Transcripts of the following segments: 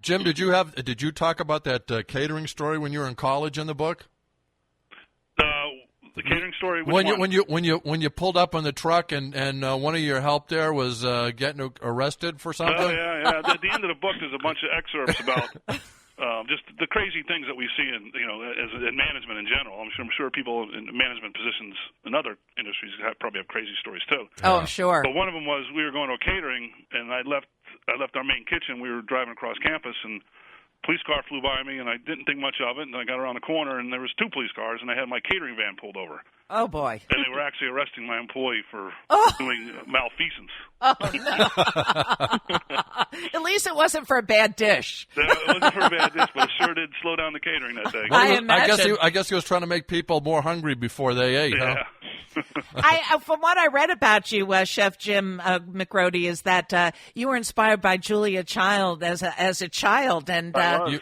Jim, did you talk about that catering story when you were in college in the book? The catering story. When you pulled up on the truck and one of your help there was getting arrested for something. Oh yeah. At the end of the book, there's a bunch of excerpts about just the crazy things that we see in in management in general. I'm sure people in management positions in other industries probably have crazy stories too. Oh, I'm sure. But one of them was we were going to a catering, and I left our main kitchen. We were driving across campus, and police car flew by me, and I didn't think much of it, and I got around the corner, and there was 2 police cars, and I had my catering van pulled over. Oh, boy. And they were actually arresting my employee for doing malfeasance. Oh, no. At least it wasn't for a bad dish. It wasn't for a bad dish, but it sure did slow down the catering that day. I guess he was trying to make people more hungry before they ate, yeah. huh? From what I read about you, Chef Jim McRody, is that you were inspired by Julia Child as a child, and you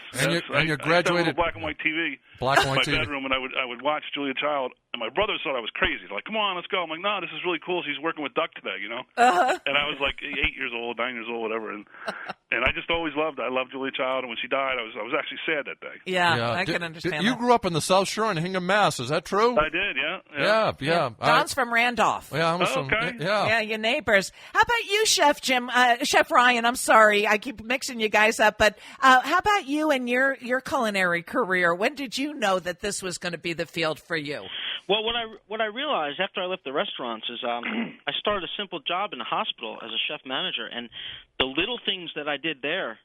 graduated with black and white TV. Black and white in my bedroom, and I would watch Julia Child, and my brothers thought I was crazy. They're like, come on, let's go. I'm like, no, this is really cool. She's working with Duck today, Uh-huh. And I was like 8 years old, 9 years old, whatever, and I just always loved Julia Child, and when she died, I was actually sad that day. Yeah. I can understand You that. grew up in the South Shore in Hingham, Mass. Is that true? I did, yeah. Yeah. Don's from Randolph. Yeah, okay. Yeah, your neighbors. How about you, Chef Jim? Chef Ryan, I'm sorry. I keep mixing you guys up, but how about you and your culinary career? When did you know that this was going to be the field for you? Well, what I realized after I left the restaurants is I started a simple job in a hospital as a chef manager, and the little things that I did there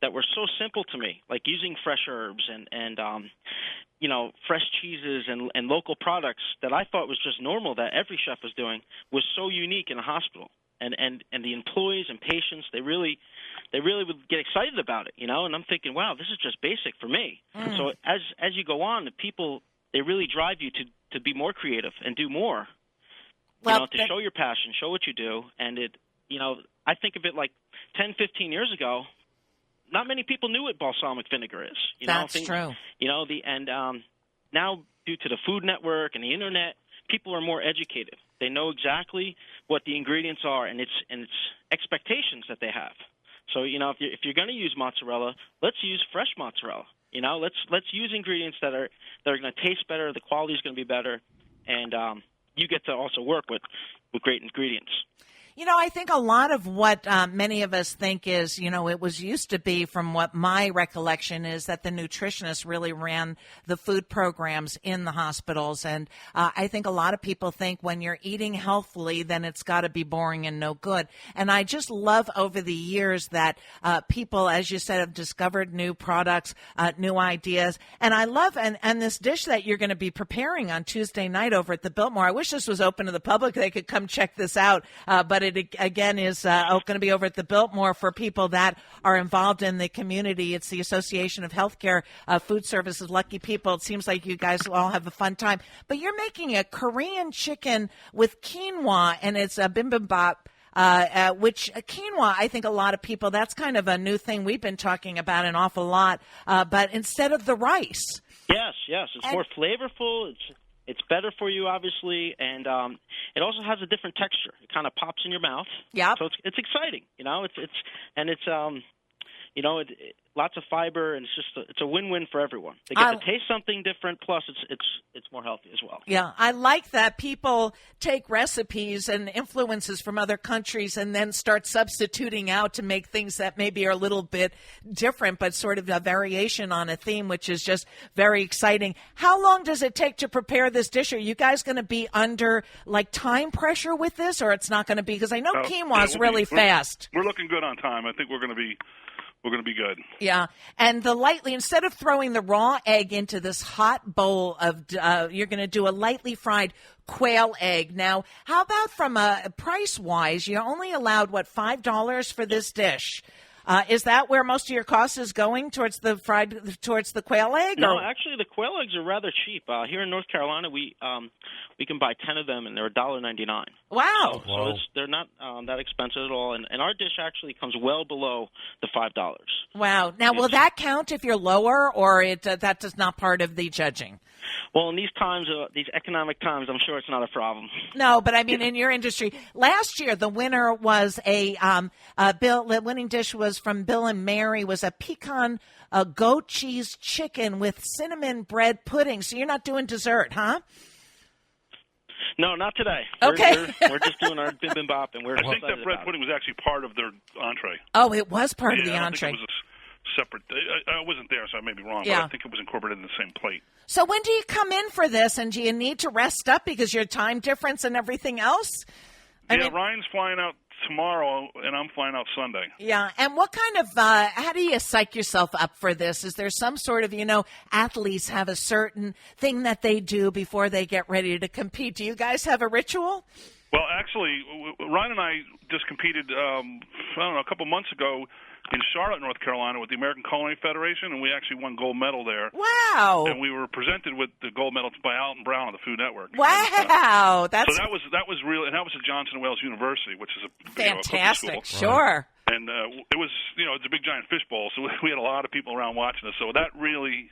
that were so simple to me, like using fresh herbs and fresh cheeses and local products that I thought was just normal that every chef was doing, was so unique in a hospital. And the employees and patients, they really would get excited about it, and I'm thinking, wow, this is just basic for me. So as you go on, the people, they really drive you to be more creative and do more, to show your passion, show what you do. And I think of it like 10, 15 years ago, not many people knew what balsamic vinegar is. That's true. Now due to the Food Network and the Internet, people are more educated. They know exactly what the ingredients are and its expectations that they have. So if you're going to use mozzarella, let's use fresh mozzarella. Let's use ingredients that are going to taste better. The quality is going to be better, and you get to also work with great ingredients. I think a lot of what many of us think is, it was used to be, from what my recollection is, that the nutritionists really ran the food programs in the hospitals. And I think a lot of people think when you're eating healthfully, then it's got to be boring and no good. And I just love over the years that people, as you said, have discovered new products, new ideas. And I love, and this dish that you're going to be preparing on Tuesday night over at the Biltmore, I wish this was open to the public. They could come check this out. But it again is going to be over at the Biltmore for people that are involved in the community. It's the Association of Healthcare Food Services Lucky People. It seems like you guys all have a fun time. But you're making a Korean chicken with quinoa, and it's a bibimbap. Which quinoa, I think a lot of people, that's kind of a new thing we've been talking about an awful lot. But instead of the rice. Yes. It's more flavorful. It's better for you, obviously, and it also has a different texture. It kind of pops in your mouth. Yeah. So it's exciting, lots of fiber, and it's a win-win for everyone. They get to taste something different, plus it's more healthy as well. Yeah, I like that people take recipes and influences from other countries and then start substituting out to make things that maybe are a little bit different, but sort of a variation on a theme, which is just very exciting. How long does it take to prepare this dish? Are you guys going to be under time pressure with this, or it's not going to be? Because I know quinoa is really fast. We're looking good on time. I think we're going to be good. Yeah, and instead of throwing the raw egg into this hot bowl of, you're going to do a lightly fried quail egg. Now, how about from a price-wise, you're only allowed, $5 for this dish? Is that where most of your cost is going, towards the quail egg? No, actually, the quail eggs are rather cheap. Here in North Carolina, we can buy 10 of them, and they're $1.99. Wow! So they're not that expensive at all, and our dish actually comes well below the $5. Wow! Now, will that count if you're lower, or that is not part of the judging? Well, in these times, these economic times, I'm sure it's not a problem. No, but I mean, in your industry, last year the winner was the winning dish was was from Bill and Mary was a pecan goat cheese chicken with cinnamon bread pudding. So you're not doing dessert, huh? No, not today. Okay. We're just doing our bibimbap, and we're I think that bread pudding was actually part of their entree. Oh, it was part of the I don't entree. think it was a separate. I wasn't there, so I may be wrong, Yeah. but I think it was incorporated in the same plate. So when do you come in for this, and do you need to rest up because your time difference and everything else? I mean, Ryan's flying out tomorrow, and I'm flying out Sunday. Yeah, and what kind of, how do you psych yourself up for this? Is there some sort of, athletes have a certain thing that they do before they get ready to compete? Do you guys have a ritual? Well, actually, Ryan and I just competed, a couple months ago in Charlotte, North Carolina, with the American Culinary Federation, and we actually won gold medal there. Wow! And we were presented with the gold medal by Alton Brown on the Food Network. Wow! So that was real, and that was at Johnson and Wales University, which is a fantastic. School. Sure. And it was, it's a big giant fishbowl, so we had a lot of people around watching us. So that really.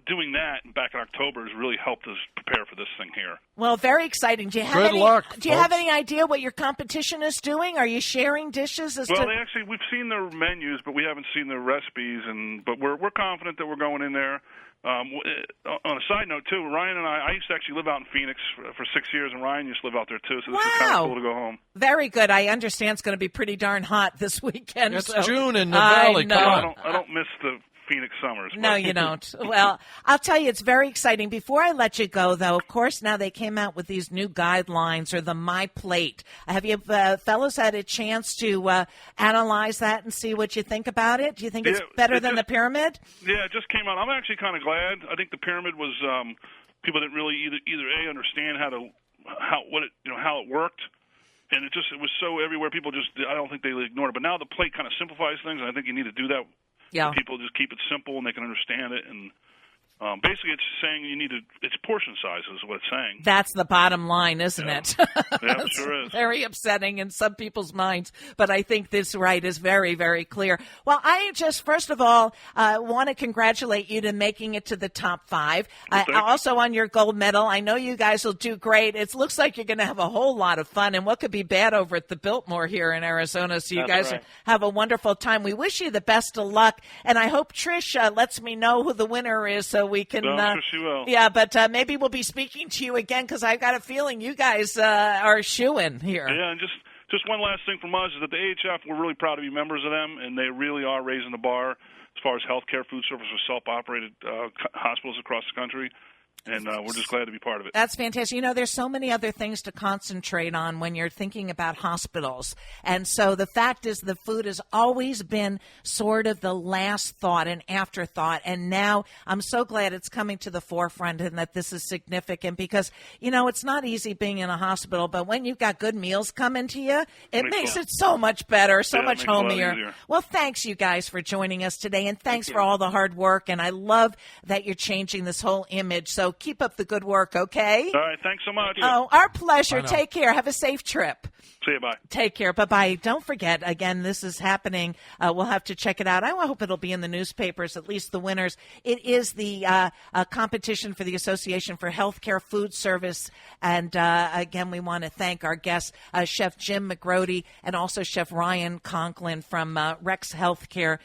Doing that back in October has really helped us prepare for this thing here. Well, very exciting. Do you have Good luck, Do you have any idea what your competition is doing? Are you sharing dishes? We've seen their menus, but we haven't seen their recipes. But we're confident that we're going in there. On a side note, too, Ryan and I used to actually live out in Phoenix for 6 years, and Ryan used to live out there, too, so this is kind of cool to go home. Very good. I understand it's going to be pretty darn hot this weekend. It's June in the Valley. Come on. I don't miss the Phoenix summers. No, you don't. Well, I'll tell you, it's very exciting. Before I let you go, though, of course, now they came out with these new guidelines, or the My Plate. Have you fellows had a chance to analyze that and see what you think about it? Do you think it's better than the pyramid? Yeah, it just came out. I'm actually kind of glad. I think the pyramid was people didn't really either understand how it worked. And it was so everywhere. People I don't think they ignored it. But now the plate kind of simplifies things, and I think you need to do that. Yeah. People just keep it simple and they can understand it. And basically it's saying it's portion size is what it's saying. That's the bottom line, isn't it? Yeah, it sure is. Very upsetting in some people's minds, but I think this is very, very clear. Well, I just, first of all, want to congratulate you to making it to the top 5. Also on your gold medal. I know you guys will do great. It looks like you're going to have a whole lot of fun, and what could be bad over at the Biltmore here in Arizona, so you guys have a wonderful time. We wish you the best of luck, and I hope Trish lets me know who the winner is so we can. I'm sure she will. Yeah, but maybe we'll be speaking to you again because I've got a feeling you guys are shooing here. Yeah, and just one last thing from us is that the AHF, we're really proud to be members of them, and they really are raising the bar as far as healthcare, food service, or self-operated hospitals across the country. And we're just glad to be part of it. That's fantastic. There's so many other things to concentrate on when you're thinking about hospitals. And so the fact is the food has always been sort of the last thought, an afterthought. And now I'm so glad it's coming to the forefront and that this is significant because, it's not easy being in a hospital, but when you've got good meals coming to you, it makes it so much better, so much homier. Well, thanks, you guys, for joining us today. And thanks for all the hard work. And I love that you're changing this whole image. So keep up the good work, okay? All right, thanks so much. Oh, our pleasure. Take care. Have a safe trip. See you, bye. Take care. Bye-bye. Don't forget, again, this is happening. We'll have to check it out. I hope it'll be in the newspapers, at least the winners. It is the competition for the Association for Healthcare Food Service. And, again, we want to thank our guests, Chef Jim McGrody and also Chef Ryan Conklin from Rex Healthcare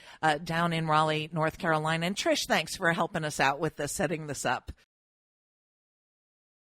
down in Raleigh, North Carolina. And, Trish, thanks for helping us out with setting this up.